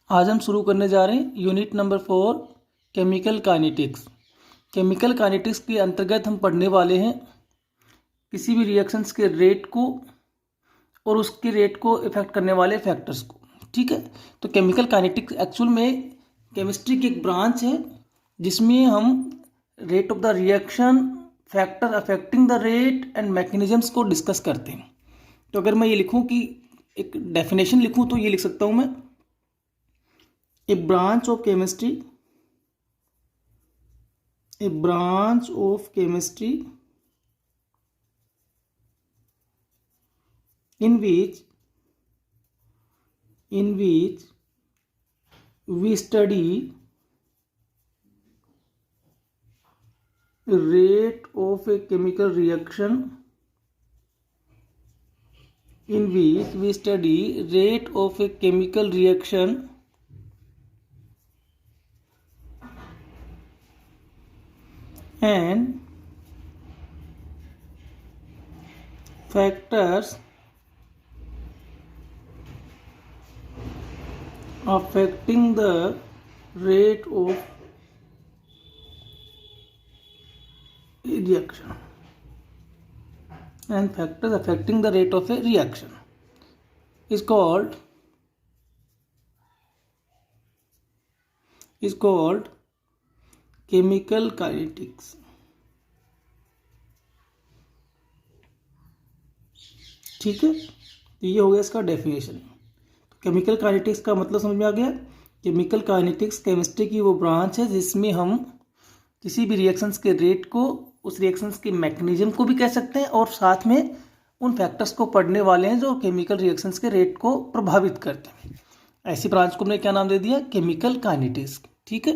आज हम शुरू करने जा रहे हैं unit number 4 chemical kinetics. Chemical kinetics के अंतर्गत हम पढ़ने वाले हैं किसी भी रिएक्शंस के रेट को और उसके रेट को इफेक्ट करने वाले फैक्टर्स को। ठीक है, तो केमिकल काइनेटिक्स एक्चुअल में केमिस्ट्री की एक ब्रांच है जिसमें हम rate of the reaction, factor affecting the rate and mechanisms को डिस्कस करते हैं। तो अगर मैं ये लिखूं कि एक डेफिनेशन लिखूं तो ये लिख सकता हूं मैं, a branch of chemistry in which we study rate of a chemical reaction and factors affecting the rate of a reaction is called chemical kinetics। ठीक है, तो ये हो गया इसका डेफिनेशन। केमिकल काइनेटिक्स का मतलब समझ में आ गया। केमिकल काइनेटिक्स केमिस्ट्री की वो ब्रांच है जिसमें हम किसी भी रिएक्शंस के रेट को, उस रिएक्शंस के मैकेनिज्म को भी कह सकते हैं और साथ में उन फैक्टर्स को पढ़ने वाले हैं जो केमिकल रिएक्शंस के रेट को प्रभावित करते हैं। ऐसी ब्रांच को हमने क्या नाम दे दिया? Chemical kinetics. ठीक है,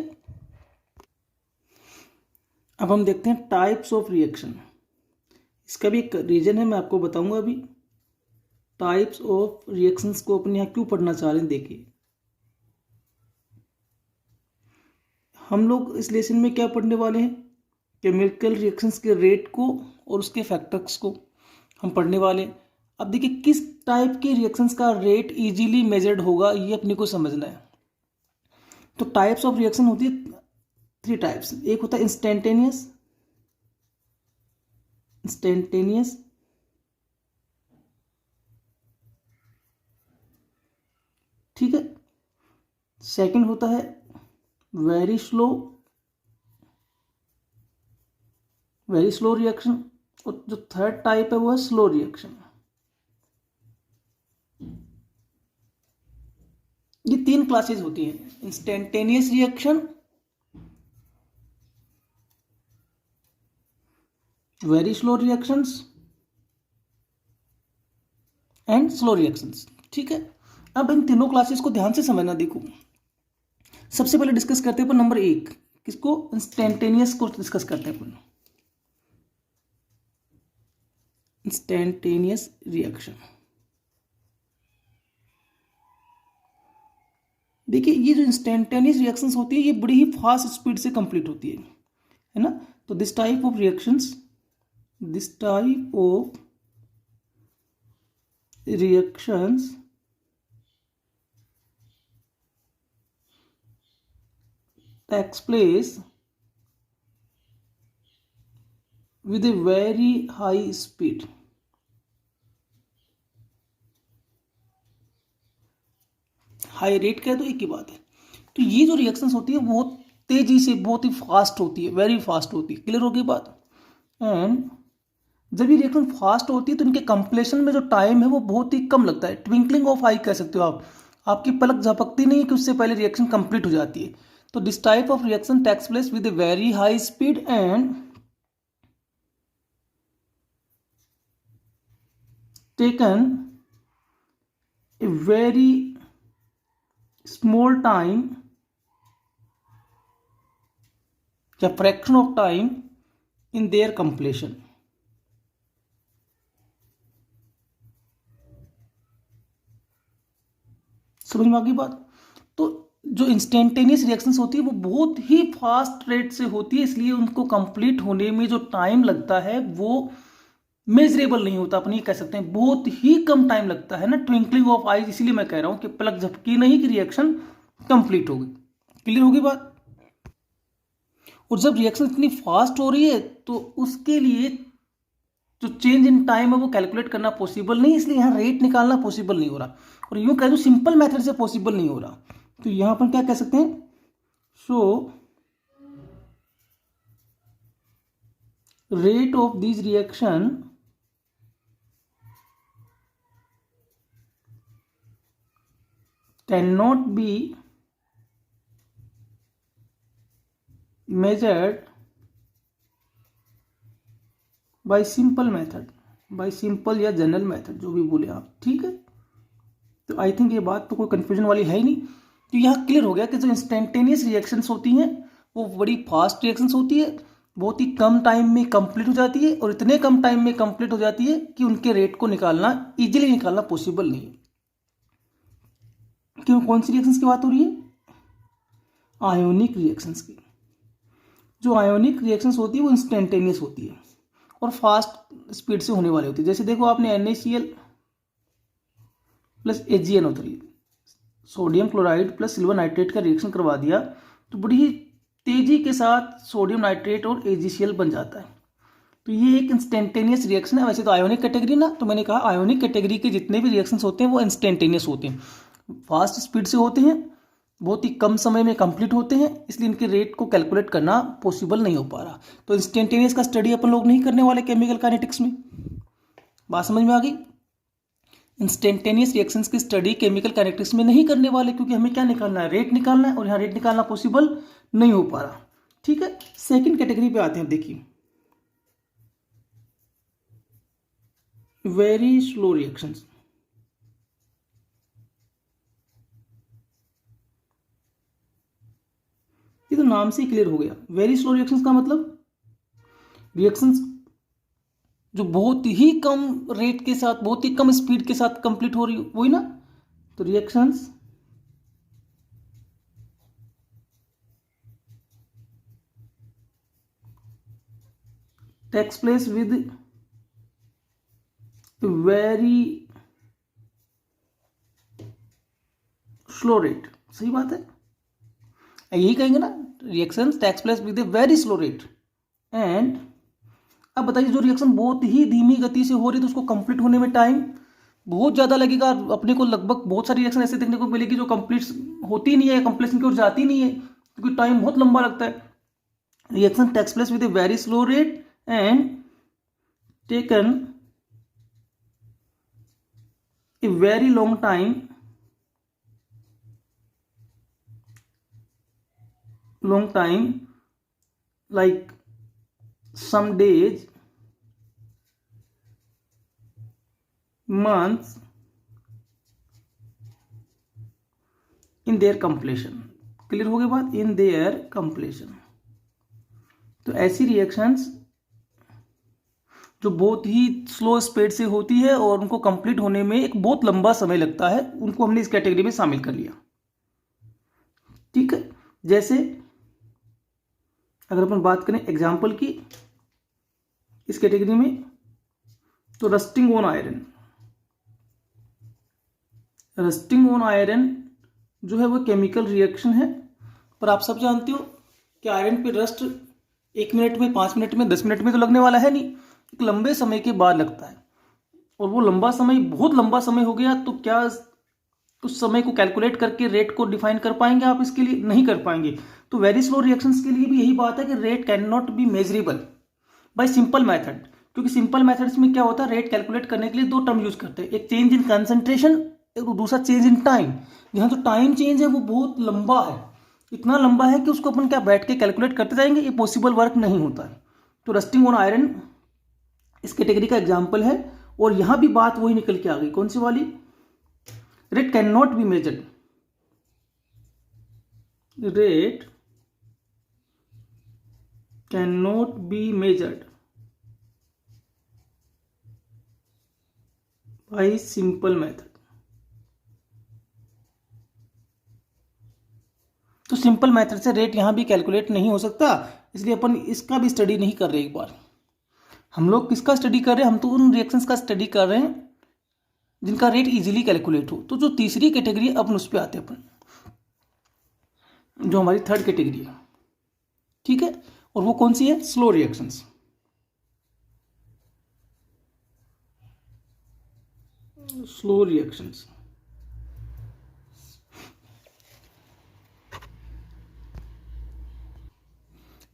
अब हम देखते हैं टाइप्स ऑफ रिएक्शन। इसका भी एक रीजन है, मैं आपको बताऊंगा अभी। टाइप्स ऑफ रिएक्शंस को अपने यहाँ क्यों पढ़ना चाह रहे हैं, देखिए हम लोग इस लेसन में क्या पढ़ने वाले हैं, केमिकल रिएक्शंस के रेट को और उसके फैक्टर्स को हम पढ़ने वाले हैं। अब देखिए किस टाइप के रिएक्शंस का रेट इजीली मेजर्ड होगा, ये अपने को समझना है। तो टाइप्स ऑफ रिएक्शन होती है 3 टाइप्स। एक होता है इंस्टेंटेनियस, ठीक है। सेकंड होता है वेरी स्लो रिएक्शन, और जो थर्ड टाइप है वो है स्लो रिएक्शन। ये 3 क्लासेस होती हैं, instantaneous reaction, very slow reactions and slow reactions. ठीक है, अब इन तीनों क्लासेस को ध्यान से समझना। देखो सबसे पहले डिस्कस करते हैं अपन नंबर 1, किसको? इंस्टेंटेनियस को डिस्कस करते हैं अपन। इंस्टेंटेनियस रिएक्शन, देखिए ये जो इंस्टेंटेनियस रिएक्शंस होती है ये बड़ी ही फास्ट स्पीड से कंप्लीट होती है ना। तो this type of reactions takes place with a very high speed। High rate का है तो एक ही बात है। तो ये जो रिएक्शंस होती है बहुत तेजी से, बहुत ही फास्ट होती है, वेरी फास्ट होती है। क्लियर होगी बात? एंड जब ये रिएक्शन फास्ट होती है तो इनके कंप्लीशन में जो टाइम है वो बहुत ही कम लगता है। ट्विंकलिंग ऑफ आई कह सकते हो आप, आपकी पलक झपकती नहीं कि उससे पहले रिएक्शन कंप्लीट हो जाती है। तो this type of reaction takes place with a very high speed and taken a very small time या fraction of time in their completion. समझ में आ गई बात? तो जो इंस्टेंटेनियस रिएक्शंस होती है वो बहुत ही फास्ट रेट से होती है, इसलिए उनको कंप्लीट होने में जो टाइम लगता है वो मेजरेबल नहीं होता। अपन ये कह सकते हैं बहुत ही कम टाइम लगता है ना, ट्विंकलिंग ऑफ आईज। इसीलिए मैं कह रहा हूं कि पलक झपकी नहीं कि रिएक्शन कंप्लीट हो गई। क्लियर होगी बात। और जब रिएक्शन इतनी फास्ट हो रही है तो उसके लिए जो चेंज इन टाइम है वो कैलकुलेट करना पॉसिबल नहीं, इसलिए यहाँ रेट निकालना पॉसिबल नहीं हो रहा, और यूं कह दो सिंपल मेथड से पॉसिबल नहीं हो रहा। तो यहाँ पर क्या कह सकते हैं, सो rate of these reaction cannot be measured by simple method, by simple या जनरल मेथड, जो भी बोले आप। ठीक है, तो आई थिंक ये बात तो कोई कंफ्यूजन वाली है ही नहीं। तो यहाँ क्लियर हो गया कि जो इंस्टेंटेनियस रिएक्शंस होती हैं वो बड़ी फास्ट रिएक्शंस होती है, बहुत ही कम टाइम में कंप्लीट हो जाती है, और इतने कम टाइम में कंप्लीट हो जाती है कि उनके रेट को निकालना इजीली निकालना पॉसिबल नहीं है। क्यों, कौन सी रिएक्शंस की बात हो रही है, आयोनिक रिएक्शंस की। जो आयोनिक रिएक्शंस होती है वो इंस्टेंटेनियस होती है और फास्ट स्पीड से होने वाली होती है। जैसे देखो आपने NaCl plus AgNO3 sodium chloride plus silver nitrate का रिएक्शन करवा दिया तो बड़ी ही तेजी के साथ सोडियम नाइट्रेट और AgCl बन जाता है। तो ये एक इंस्टेंटेनियस रिएक्शन है। वैसे तो आयोनिक कैटेगरी ना, तो मैंने कहा आयोनिक कैटेगरी के जितने भी रिएक्शंस होते हैं वो इंस्टेंटेनियस होते हैं, फास्ट स्पीड से होते हैं, बहुत ही कम समय में कंप्लीट होते हैं, इसलिए इनके रेट को कैलकुलेट करना पॉसिबल नहीं हो पा रहा। तो इंस्टेंटेनियस का स्टडी अपन लोग नहीं करने वाले केमिकल काइनेटिक्स में। बात समझ में आ गई। इंस्टेंटेनियस रिएक्शंस की स्टडी केमिकल काइनेटिक्स में नहीं करने वाले, क्योंकि हमें क्या निकालना है, रेट निकालना है, और यहाँ रेट निकालना पॉसिबल नहीं हो पा रहा। ठीक है, सेकंड कैटेगरी पे आते हैं। देखिए, वेरी स्लो रिएक्शंस। ये तो नाम से ही क्लियर हो गया। वेरी स्लो रिएक्शंस का मतलब रिएक्शंस जो बहुत ही कम रेट के साथ, बहुत ही कम स्पीड के साथ कंप्लीट हो रही हो, वही ना। तो reactions takes place with very slow rate. सही बात है, यही कहेंगे ना, reactions takes place with a very slow rate. And अब बताइए, जो रिएक्शन बहुत ही धीमी गति से हो रही है तो उसको कंप्लीट होने में टाइम बहुत ज़्यादा लगेगा। अपने को लगभग बहुत सारी रिएक्शन ऐसे देखने को मिलेगी जो कंप्लीट होती नहीं है, कंप्लीशन की ओर जाती नहीं है, क्योंकि टाइम बहुत लंबा लगता है। Reaction takes place with a very slow rate and taken a very long time, like some days, months in their completion। Clear हो गई बात, इन देयर कंप्लीशन। तो ऐसी रिएक्शंस जो बहुत ही स्लो स्पीड से होती है और उनको कंप्लीट होने में एक बहुत लंबा समय लगता है, उनको हमने इस कैटेगरी में शामिल कर लिया। ठीक है, जैसे अगर अपन बात करें एग्जाम्पल की इस कैटेगरी में, तो rusting on iron. Rusting on iron जो है वो केमिकल रिएक्शन है, पर आप सब जानते हो कि आयरन पे रस्ट 1 मिनट में, 5 मिनट में, 10 मिनट में तो लगने वाला है नहीं, एक लंबे समय के बाद लगता है। और वो लंबा समय, बहुत लंबा समय हो गया, तो क्या उस समय को कैलकुलेट करके रेट को डिफाइन कर पाएंगे आप? इसके लिए नहीं कर पाएंगे। तो वेरी स्लो रिएक्शंस के लिए भी यही बात है कि rate can not be measurable bye simple method, क्योंकि सिंपल मेथड्स में क्या होता है, रेट कैलकुलेट करने के लिए 2 टर्म यूज करते हैं, एक चेंज इन कंसंट्रेशन, दूसरा चेंज इन टाइम। यहाँ जो टाइम चेंज है वो बहुत लंबा है, इतना लंबा है कि उसको अपन क्या बैठ के कैलकुलेट करते जाएंगे, ये पॉसिबल वर्क नहीं होता है। तो रस्टिंग ऑन आयरन इस कैटेगरी का एग्जाम्पल है, और यहां भी बात वही निकल के आ गई, कौन सी वाली, rate can not be measured, rate can not be measured by simple method. तो सिंपल मेथड से रेट यहां भी कैलकुलेट नहीं हो सकता, इसलिए अपन इसका भी स्टडी नहीं कर रहे। एक बार हम लोग किसका स्टडी कर रहे हैं, हम तो उन रिएक्शंस का स्टडी कर रहे हैं जिनका रेट इजीली कैलकुलेट हो। तो जो तीसरी कैटेगरी अपन उस पर आते हैं अपन, जो हमारी थर्ड कैटेगरी है, ठीक है। और वो कौन सी है? Slow reactions. Slow reactions,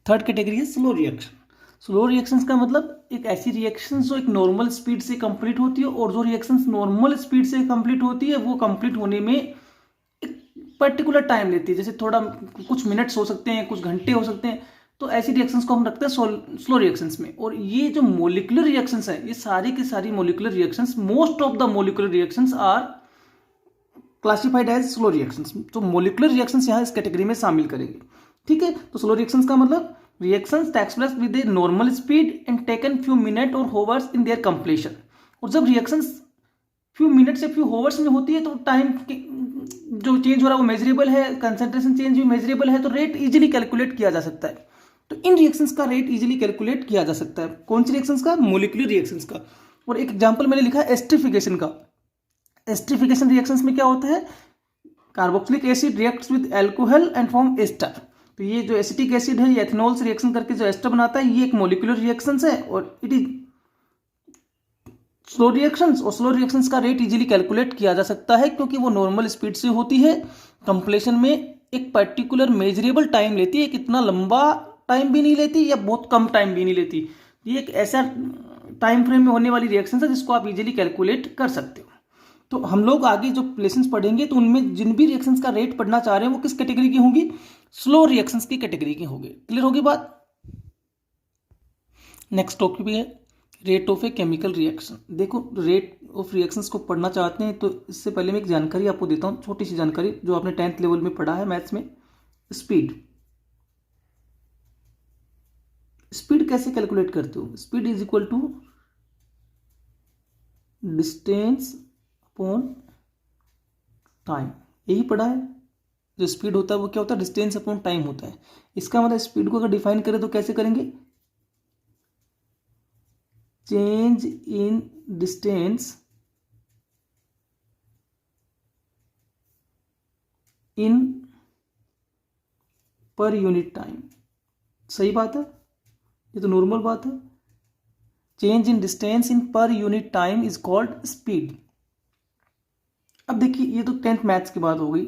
third category है स्लो रिएक्शन। स्लो रिएक्शंस का मतलब एक ऐसी रिएक्शन जो एक नॉर्मल स्पीड से कंप्लीट होती है, और जो रिएक्शंस नॉर्मल स्पीड से कंप्लीट होती है वो कंप्लीट होने में एक पर्टिकुलर टाइम लेती है, जैसे थोड़ा कुछ मिनट्स हो सकते हैं, कुछ घंटे हो सकते हैं। तो ऐसी रिएक्शंस को हम रखते हैं स्लो रिएक्शंस में। और ये जो मोलिकुलर रिएक्शंस है, ये सारी की सारी molecular reactions, most of the molecular reactions are classified as slow reactions. तो मोलिकुलर रिएक्शंस यहाँ इस कैटेगरी में शामिल करेंगे, ठीक है। तो स्लो रिएक्शंस का मतलब reactions takes place with a normal speed and taken few minute और होवर्स इन देयर कंप्लीशन। और जब रिएक्शंस फ्यू मिनट से फ्यू होवर्स में होती है तो टाइम जो चेंज हो रहा है वो मेजरेबल है, कंसंट्रेशन चेंज भी मेजरेबल है, तो रेट इजीली कैलकुलेट किया जा सकता है। तो इन रिएक्शंस का रेट इजीली कैलकुलेट किया जा सकता है। कौन सी रिएक्शंस का? मोलिकुलर रिएक्शंस का। और एक एग्जांपल मैंने लिखा है एस्टरिफिकेशन का। एस्टरिफिकेशन रिएक्शंस में क्या होता है? Carboxylic acid reacts with alcohol and form ester. तो ये जो एसिटिक एसिड है, ये एथेनॉल से रिएक्शन करके जो एस्टर बनाता है, ये एक मोलिकुलर रिएक्शंस है और इट इज स्लो रिएक्शंस। और स्लो रिएक्शंस का रेट इजीली कैलकुलेट किया जा सकता है क्योंकि वो नॉर्मल स्पीड से होती है, कंप्लीशन में एक पर्टिकुलर मेजरेबल टाइम लेती है, कितना लंबा टाइम भी नहीं लेती या बहुत कम टाइम भी नहीं लेती। ये एक ऐसा टाइम फ्रेम में होने वाली रिएक्शन है जिसको आप इजीली कैलकुलेट कर सकते हो। तो हम लोग आगे जो लेसन्स पढ़ेंगे तो उनमें जिन भी रिएक्शंस का रेट पढ़ना चाह रहे हैं वो किस कैटेगरी की होंगी? स्लो रिएक्शंस की कैटेगरी की होंगे। क्लियर होगी बात? नेक्स्ट टॉपिक भी है rate of a chemical reaction. देखो, रेट ऑफ रिएक्शंस को पढ़ना चाहते हैं तो इससे पहले मैं एक जानकारी आपको देता हूँ, छोटी सी जानकारी जो आपने 10th लेवल में पढ़ा है मैथ्स में। स्पीड, स्पीड कैसे कैलकुलेट करते हो? Speed is equal to distance upon time. यही पढ़ा है। जो स्पीड होता है वो क्या होता है? डिस्टेंस अपॉन टाइम होता है। इसका मतलब स्पीड को अगर डिफाइन करें तो कैसे करेंगे? Change in distance in per unit time. सही बात है, ये तो नॉर्मल बात है। Change in distance in per unit time is called speed. अब देखिए, ये तो 10th मैथ्स की बात हो गई।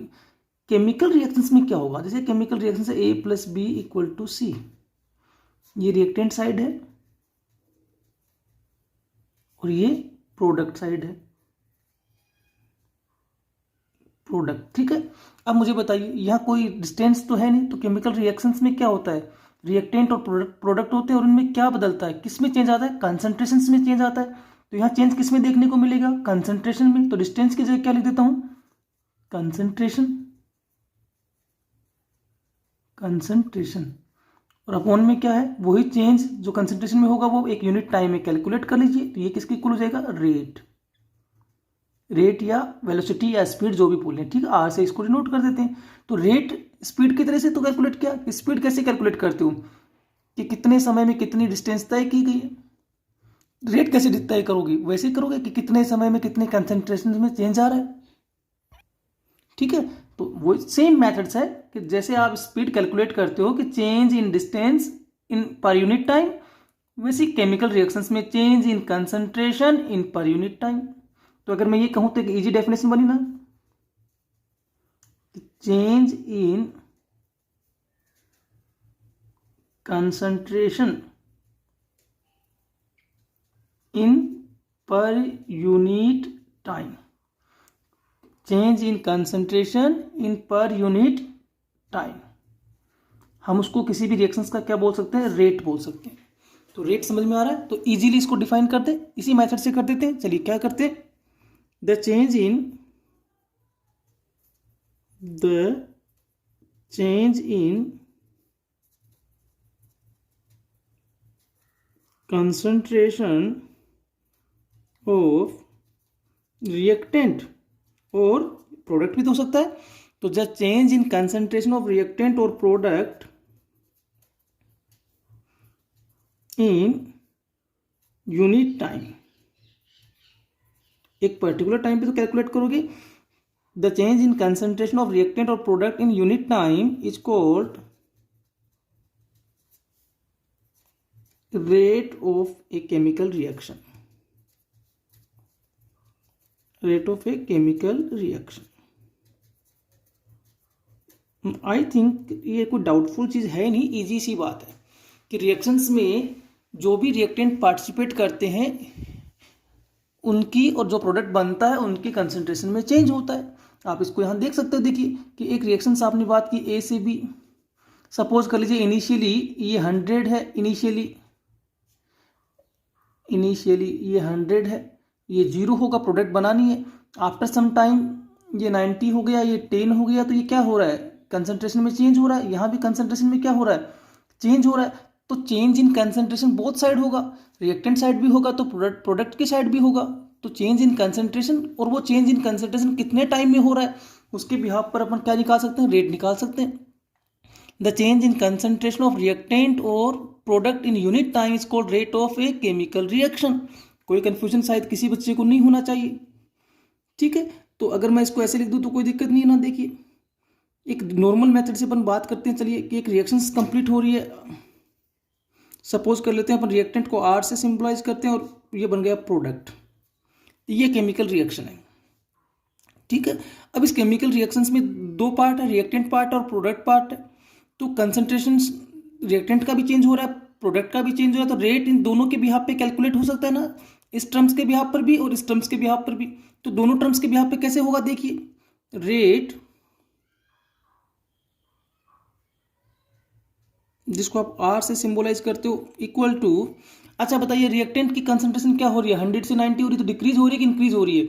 केमिकल रिएक्शंस में क्या होगा? जैसे केमिकल रिएक्शन से A plus B equal to C, ये रिएक्टेंट साइड है और ये प्रोडक्ट साइड है, प्रोडक्ट, ठीक है। अब मुझे बताइए, यहाँ कोई डिस्टेंस तो है नहीं, तो केमिकल रिएक्शंस में क्या होता है? रिएक्टेंट और प्रोडक्ट होते हैं और उनमें क्या बदलता है? किस में चेंज आता है? कंसंट्रेशन में चेंज आता है। तो यहाँ चेंज किस में देखने को मिलेगा? कंसंट्रेशन में। तो डिस्टेंस की जगह क्या लिख देता हूँ? Concentration, concentration. और अपॉन में क्या है? वही चेंज जो कंसंट्रेशन में होगा वो एक यूनिट टाइम में कैलकुलेट कर लीजिए। तो ये किसके इक्वल हो जाएगा? रेट। रेट या वेलोसिटी या स्पीड जो भी बोले, ठीक है, आर से इसको डिनोट कर देते हैं। तो रेट स्पीड की तरह से तो कैलकुलेट किया। स्पीड कैसे कैलकुलेट करते हो? कि कितने समय में कितनी डिस्टेंस तय की गई है। रेट कैसे तय करोगे? वैसे करोगे कि कितने समय में कितने कंसंट्रेशन में चेंज आ रहा है, ठीक है। तो वो सेम मेथड्स है कि जैसे आप स्पीड कैलकुलेट करते हो कि change in distance in per unit time, वैसे केमिकल रिएक्शंस में change in concentration in per unit time. तो अगर मैं ये कहूं तो एक इजी डेफिनेशन बनी ना, change in concentration in per unit time, change in concentration in per unit time. हम उसको किसी भी रिएक्शंस का क्या बोल सकते हैं? रेट बोल सकते हैं। तो रेट समझ में आ रहा है? तो इजीली इसको डिफाइन कर दे, इसी मेथड से कर देते हैं। चलिए क्या करते हैं? The change in concentration of reactant, और प्रोडक्ट भी तो हो सकता है। तो the change in concentration of reactant और प्रोडक्ट इन यूनिट टाइम। एक पर्टिकुलर टाइम पे तो कैलकुलेट करोगे। The change in concentration of reactant और product in unit time is called rate of a chemical reaction. Rate of a chemical reaction. I think ये कोई doubtful चीज़ है नहीं, easy सी बात है कि रिएक्शंस में जो भी रिएक्टेंट पार्टिसिपेट करते हैं उनकी और जो प्रोडक्ट बनता है उनकी कंसंट्रेशन में चेंज होता है। आप इसको यहाँ देख सकते हो, देखिए कि एक रिएक्शन से आपने बात की ए से बी, सपोज कर लीजिए इनिशियली ये 100 है, इनिशियली ये 100 है, ये 0 होगा, प्रोडक्ट बनानी है। आफ्टर सम टाइम ये 90 हो गया, ये 10 हो गया, तो ये क्या हो रहा है, कंसंट्रेशन में चेंज हो रहा है। यहाँ भी कंसंट्रेशन में क्या हो रहा है, चेंज हो रहा है। तो change in concentration both side होगा, रिएक्टेंट साइड भी होगा तो प्रोडक्ट की साइड भी होगा। तो चेंज इन कंसंट्रेशन, और वो चेंज इन कंसंट्रेशन कितने टाइम में हो रहा है उसके बिहाफ पर अपन क्या निकाल सकते हैं, रेट निकाल सकते हैं। The change in concentration of reactant और product in unit time is called rate of a chemical reaction. कोई कंफ्यूजन शायद किसी बच्चे को नहीं होना चाहिए, ठीक है। तो अगर मैं इसको ऐसे लिख दूं तो कोई दिक्कत नहीं है ना। देखिए एक नॉर्मल मेथड से अपन बात करते हैं, चलिए कि एक रिएक्शन कंप्लीट हो रही है, सपोज कर लेते हैं अपन रिएक्टेंट को आर से सिंबलाइज करते हैं और ये बन गया प्रोडक्ट, ये केमिकल रिएक्शन है, ठीक है। अब इस केमिकल रिएक्शंस में दो पार्ट है, रिएक्टेंट पार्ट और प्रोडक्ट पार्ट है। तो कंसंट्रेशन रिएक्टेंट का भी चेंज हो रहा है, प्रोडक्ट का भी चेंज हो रहा है, तो रेट इन दोनों के बिहाफ पे कैलकुलेट हो सकता है ना, इस टर्म्स के बिहाफ पर भी और इस टर्म्स के बिहाफ पर भी। तो दोनों टर्म्स के बिहाफ पे कैसे होगा, देखिए रेट, जिसको आप आर से सिंबलाइज करते हो, इक्वल टू, अच्छा बताइए रिएक्टेंट की कंसंट्रेशन क्या हो रही है, 100 से 90 हो रही है, तो डिक्रीज हो रही है कि इंक्रीज हो रही है।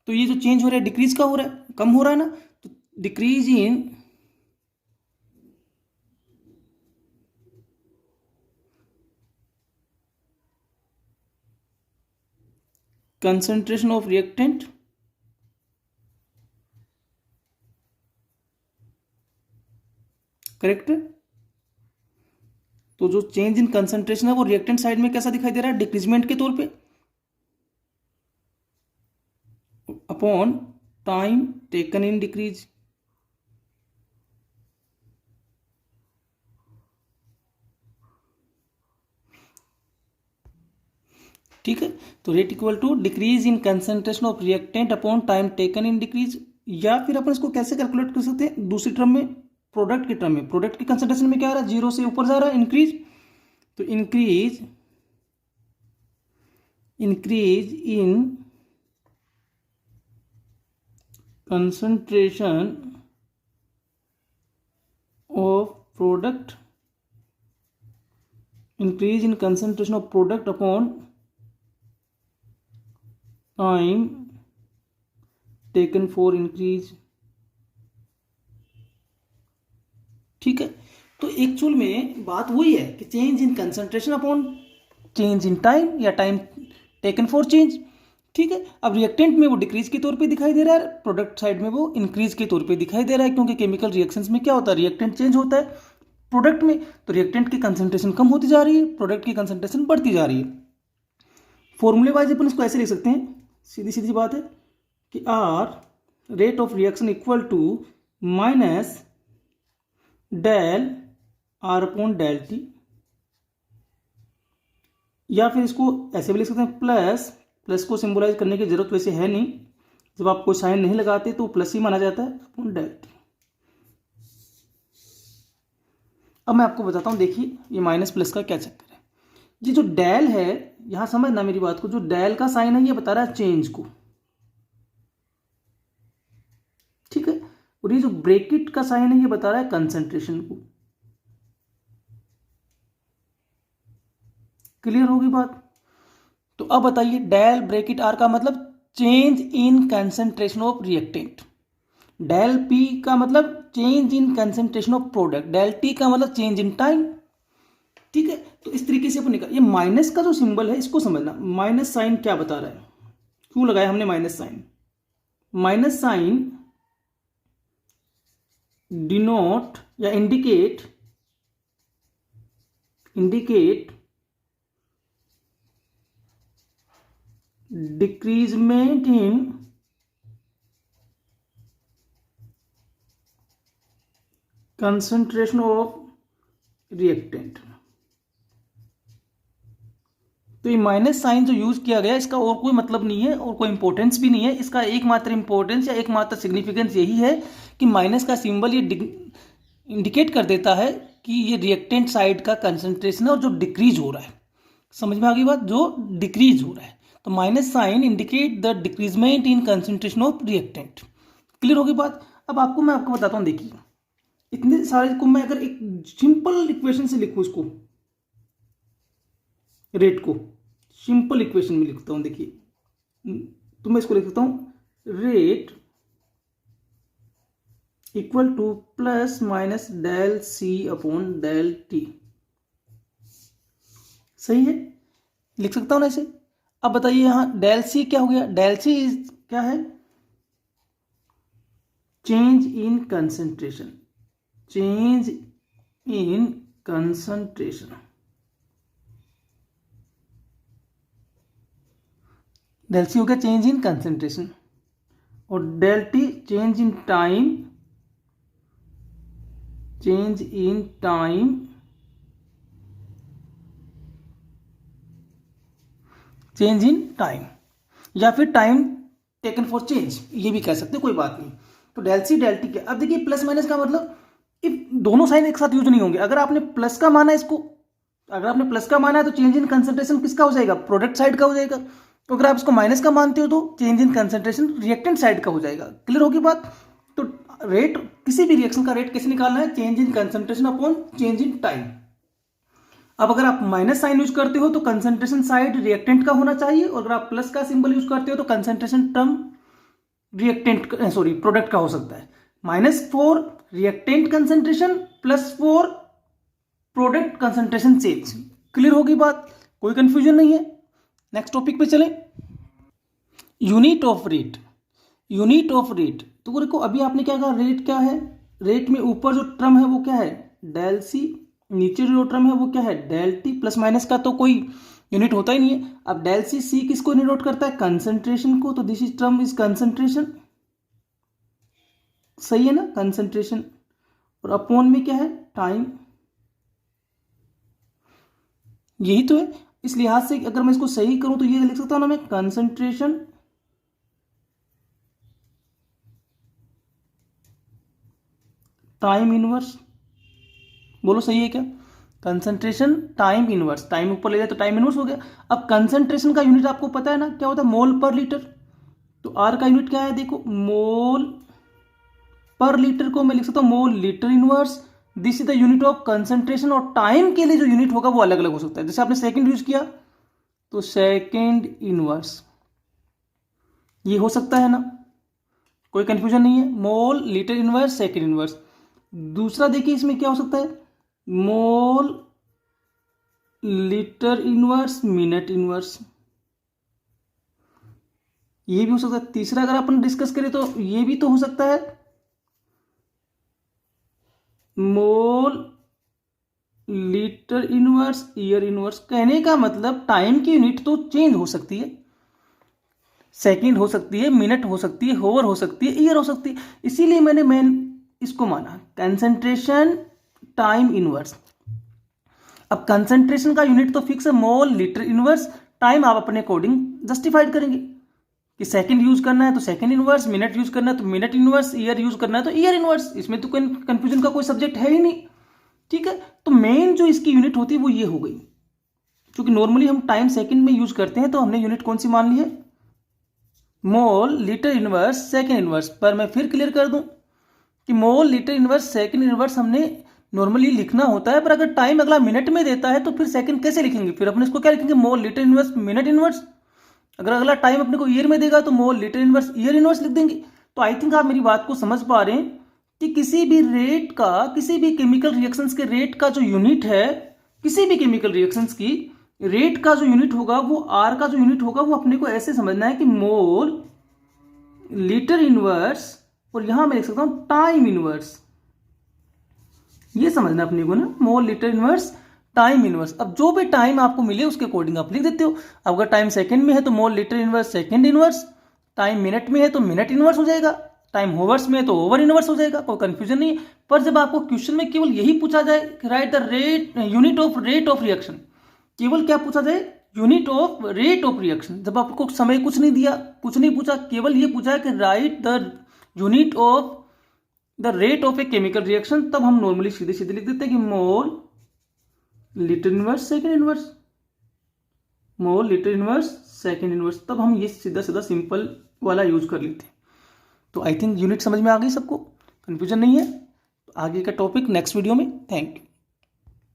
तो ये जो चेंज हो रहा है डिक्रीज का हो रहा है, कम हो रहा है ना। तो decrease in concentration of reactant correct. तो जो चेंज इन कंसंट्रेशन है वो रिएक्टेंट साइड में कैसा दिखाई दे रहा है, डिक्रीजमेंट के तौर पे, upon time taken in decrease. ठीक है, तो rate equal to decrease in concentration of reactant upon time taken in decrease. या फिर अपन इसको कैसे कैलकुलेट कर सकते हैं, दूसरी टर्म में, प्रोडक्ट की टर्म में, प्रोडक्ट की कंसंट्रेशन में क्या आ रहा है, 0 से ऊपर जा रहा है, इंक्रीज। तो increase in concentration of product, increase in concentration of product upon time taken for increase. ठीक है, तो एक्चुअल में बात वही है कि change in concentration upon change in time या टाइम टेकन फॉर चेंज। ठीक है, अब रिएक्टेंट में वो डिक्रीज के तौर पे दिखाई दे रहा है, प्रोडक्ट साइड में वो इंक्रीज के तौर पे दिखाई दे रहा है, क्योंकि केमिकल रिएक्शंस में क्या होता है, रिएक्टेंट चेंज होता है प्रोडक्ट में, तो रिएक्टेंट की कंसंट्रेशन कम होती जा रही है, प्रोडक्ट की कंसंट्रेशन बढ़ती जा रही है। फॉर्मूले वाइज अपन इसको ऐसे लिख सकते हैं, सीधी सीधी बात है कि R rate of reaction equal to minus del R upon del T, या फिर इसको ऐसे भी लिख सकते हैं प्लस को सिंबलाइज करने की जरूरत वैसे है नहीं, जब आप कोई साइन नहीं लगाते तो प्लस ही माना जाता है, अपॉन डेल टी। अब मैं आपको बताता हूं, देखिए ये माइनस प्लस का क्या चक्कर है। ये जो डेल है, यहां समझना मेरी बात को, जो डेल का साइन है ये बता रहा है चेंज को, ठीक है, और ये जो ब्रैकेट का साइन है ये बता रहा है कंसंट्रेशन को। क्लियर होगी बात। तो अब बताइए डेल ब्रैकेट आर का मतलब change in concentration of reactant, del P का मतलब change in concentration of product, del T का मतलब चेंज इन टाइम। ठीक है, तो इस तरीके से अपन निकाल, ये माइनस का जो सिंबल है इसको समझना, माइनस साइन क्या बता रहा है, क्यों लगाया हमने minus sign. Minus sign denote या indicate decrement in concentration of reactant. तो ये माइनस साइन जो यूज किया गया इसका और कोई मतलब नहीं है और कोई इंपॉर्टेंस भी नहीं है। इसका एकमात्र इंपॉर्टेंस या एकमात्र सिग्निफिकेंस यही है कि माइनस का सिंबल ये इंडिकेट कर देता है कि ये रिएक्टेंट साइड का कंसंट्रेशन है और जो डिक्रीज हो रहा है। समझ में आ गई बात, जो डिक्रीज हो रहा है। तो minus sign indicate the decreasement in concentration of reactant. Clear होगी बात। अब मैं आपको बताता हूँ, देखिए इतने सारे को मैं अगर एक सिंपल इक्वेशन से लिखूं, इसको रेट को सिंपल इक्वेशन में लिखता हूं, देखिए तो मैं इसको लिख सकता हूं rate equal to plus minus del C upon del T. सही है, लिख सकता हूं ना ऐसे। अब बताइए यहां डेल सी क्या हो गया, डेल सी क्या है, change in concentration, change in concentration. Del C हो गया चेंज इन कंसंट्रेशन और del T change in time, change in time, change in time या फिर टाइम टेकन फॉर चेंज, ये भी कह सकते, कोई बात नहीं। तो डेल सी डेल टी क्या, अब देखिए प्लस माइनस का मतलब दोनों साइन एक साथ यूज नहीं होंगे। अगर आपने प्लस का माना इसको, अगर आपने प्लस का माना है तो चेंज इन कंसंट्रेशन किसका हो जाएगा, प्रोडक्ट साइड का हो जाएगा। तो अगर आप इसको माइनस का मानते हो तो change in concentration reactant side का हो जाएगा। क्लियर होगी बात। तो रेट, किसी भी रिएक्शन का रेट कैसे निकालना है, change in concentration upon change in time. अब अगर आप माइनस साइन यूज करते हो तो कंसंट्रेशन साइड रिएक्टेंट का होना चाहिए और अगर आप प्लस का सिंबल यूज करते हो तो कंसंट्रेशन टर्म रिएक्टेंट प्रोडक्ट का हो सकता है। -4 reactant concentration +4 product concentration change. Clear होगी बात, कोई कंफ्यूजन नहीं है। नेक्स्ट टॉपिक पे चलें, unit of rate. Unit of rate, तो देखो अभी आपने क्या कहा, रेट क्या है, रेट में ऊपर जो टर्म है वो क्या है, डेल सी, नीचे जो टर्म है वो क्या है, डेल टी। प्लस माइनस का तो कोई यूनिट होता ही नहीं है। अब डेल सी, सी किसको डिनोट करता है, कंसंट्रेशन को, तो this is term is concentration. सही है ना, कंसंट्रेशन। और अपॉन में क्या है, टाइम। यही तो है। इस लिहाज से अगर मैं इसको सही करूं तो ये लिख सकता हूं ना मैं, कंसंट्रेशन टाइम इनवर्स। बोलो सही है क्या, कंसंट्रेशन टाइम इनवर्स, टाइम ऊपर ले जाए तो टाइम इनवर्स हो गया। अब कंसंट्रेशन का यूनिट आपको पता है ना क्या होता है, मोल पर लीटर। तो आर का यूनिट क्या है, देखो मोल पर लीटर को मैं लिख सकता हूं mole litre inverse. This is the unit of concentration. और टाइम के लिए जो यूनिट होगा वो अलग अलग हो सकता है। जैसे आपने सेकंड यूज किया तो सेकंड इनवर्स, ये हो सकता है ना, कोई कंफ्यूजन नहीं है। Mole litre inverse, second inverse. दूसरा देखिए इसमें क्या हो सकता है, mole litre inverse minute inverse, ये भी हो सकता है। तीसरा अगर अपन डिस्कस करें तो ये भी तो हो सकता है, mole litre inverse year inverse. कहने का मतलब टाइम की यूनिट तो चेंज हो सकती है, सेकंड हो सकती है, मिनट हो सकती है, होवर हो सकती है, ईयर हो सकती है। इसीलिए मैंने मेन इसको माना कंसंट्रेशन टाइम इनवर्स। अब कंसंट्रेशन का यूनिट तो फिक्स है, मोल लीटर इनवर्स। टाइम आप अपने अकॉर्डिंग जस्टिफाइड करेंगे कि सेकंड यूज करना है तो सेकंड इनवर्स, मिनट यूज करना है तो मिनट इनवर्स, ईयर यूज करना है तो ईयर इनवर्स। इसमें तो कोई कंफ्यूजन का कोई सब्जेक्ट है ही नहीं। ठीक है, तो मेन जो इसकी यूनिट होती है वो ये हो गई। क्योंकि नॉर्मली हम टाइम सेकंड में यूज करते हैं तो हमने यूनिट कौन सी मान ली है, mole litre inverse second inverse. पर मैं फिर क्लियर कर दूं कि mole litre inverse second inverse हमने नॉर्मली लिखना होता है, पर अगर टाइम अगला मिनट में देता है तो फिर सेकंड कैसे लिखेंगे, फिर अपने इसको क्या लिखेंगे, mole litre inverse minute inverse. अगर अगला टाइम अपने को ईयर में देगा तो mole litre inverse year inverse लिख देंगे। तो आई थिंक आप मेरी बात को समझ पा रहे हैं कि किसी भी रेट का, किसी भी केमिकल रिएक्शंस के रेट का जो यूनिट है, किसी भी केमिकल रिएक्शंस की रेट का जो यूनिट होगा वो आर का जो यूनिट होगा वो अपने को ऐसे समझना है कि मोल लीटर इनवर्स, और यहां मैं लिख सकता हूं टाइम इनवर्स। ये समझना अपने को ना, mole litre inverse time inverse. अब जो भी टाइम आपको मिले उसके अकॉर्डिंग आप लिख देते हो। अब अगर टाइम सेकंड में है तो mole litre inverse second inverse, time minute में है तो मिनट इनवर्स हो जाएगा, टाइम होवर्स में तो ओवर इनवर्स हो जाएगा, कोई कंफ्यूजन नहीं है। पर जब आपको क्वेश्चन में केवल यही पूछा जाए कि right the unit of rate of reaction, केवल क्या पूछा जाए, unit of rate of reaction, जब आपको समय कुछ नहीं दिया, कुछ नहीं पूछा, केवल ये पूछा है कि right the unit of the rate of a chemical reaction, तब हम नॉर्मली सीधे सीधे लिख देते हैं कि mole litre inverse second inverse, mole litre inverse second inverse, तब हम ये सीधा सीधा सिंपल वाला यूज कर लेते हैं। तो आई थिंक यूनिट समझ में आ गई सबको, कंफ्यूजन नहीं है। आगे का टॉपिक नेक्स्ट वीडियो में। Thank you.